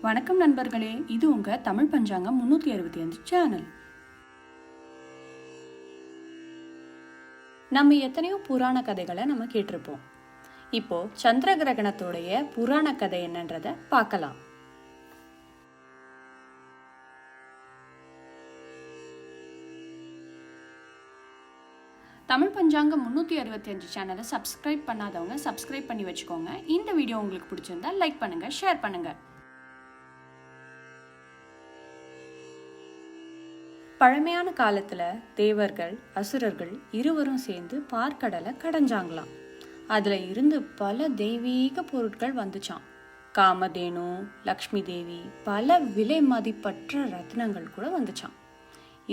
வணக்கம் நண்பர்களே, இது உங்க தமிழ் பஞ்சாங்கம் 365 சேனல். நம்ம எத்தனையோ புராண கதைகளை நம்ம கேட்டிருப்போம். இப்போ சந்திர கிரகணத்தோடைய புராண கதை என்னன்றத பார்க்கலாம். தமிழ் பஞ்சாங்கம் 365 சேனலை சப்ஸ்கிரைப் பண்ணாதவங்க சப்ஸ்கிரைப் பண்ணி வச்சுக்கோங்க. இந்த வீடியோ உங்களுக்கு பிடிச்சிருந்தா லைக் பண்ணுங்க, ஷேர் பண்ணுங்க. பழமையான காலத்துல தேவர்கள் அசுரர்கள் இருவரும் சேர்ந்து பார்க்கடலை கடைஞ்சாங்களாம். அதுல இருந்து பல தெய்வீக பொருட்கள் வந்துச்சான். காமதேனு, லக்ஷ்மி தேவி, பல விலை மதிப்பற்ற ரத்னங்கள் கூட வந்துச்சான்.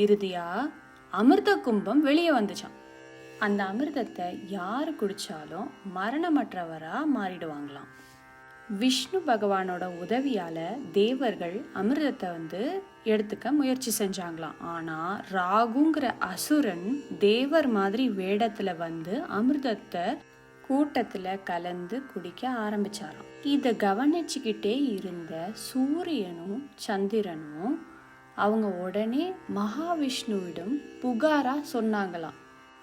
இறுதியா அமிர்த கும்பம் வெளியே வந்துச்சான். அந்த அமிர்தத்தை யாரு குடிச்சாலும் மரணமற்றவரா மாறிடுவாங்களாம். விஷ்ணு பகவானோட உதவியால தேவர்கள் அமிர்தத்தை எடுத்துக்க முயற்சி செஞ்சாங்களாம். ஆனா ராகுங்கிற அசுரன் தேவர் மாதிரி வேடத்துல அமிர்தத்தை கூட்டத்துல கலந்து குடிக்க ஆரம்பிச்சாராம். இத கவனிச்சுக்கிட்டே இருந்த சூரியனும் சந்திரனும் அவங்க உடனே மகாவிஷ்ணுவிடம் புகாரா சொன்னாங்களாம்.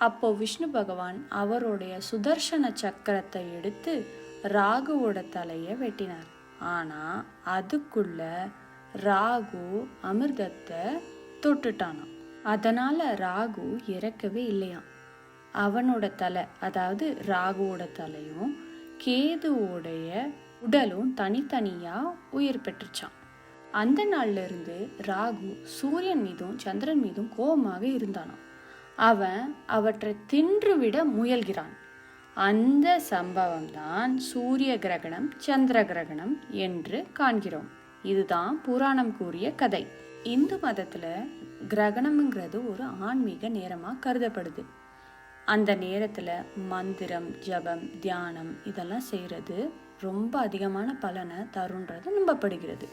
அப்போ விஷ்ணு பகவான் அவருடைய சுதர்சன சக்கரத்தை எடுத்து ராகுவோட தலையை வெட்டினார். ஆனா அதுக்குள்ள ராகு அமிர்தத்தை தொட்டுட்டானாம். அதனால ராகு இறக்கவே இல்லையாம். அவனோட தலை, அதாவது ராகுவோட தலையும் கேதுவோடைய உடலும் தனித்தனியா உயிர் பெற்றுச்சான். அந்த நாள்ல இருந்து ராகு சூரியன் மீதும் சந்திரன் மீதும் கோபமாக இருந்தானாம். அவன் அவற்றை தின்றுவிட முயல்கிறான். அந்த சம்பவம் தான் சூரிய கிரகணம், சந்திர கிரகணம் என்று காண்கிறோம். இதுதான் புராணம் கூறிய கதை. இந்து மதத்துல கிரகணம்ங்கிறது ஒரு ஆன்மீக நேரமா கருதப்படுது. அந்த நேரத்துல மந்திரம், ஜபம், தியானம் இதெல்லாம் செய்யறது ரொம்ப அதிகமான பலனை தருன்றது நம்பப்படுகிறது.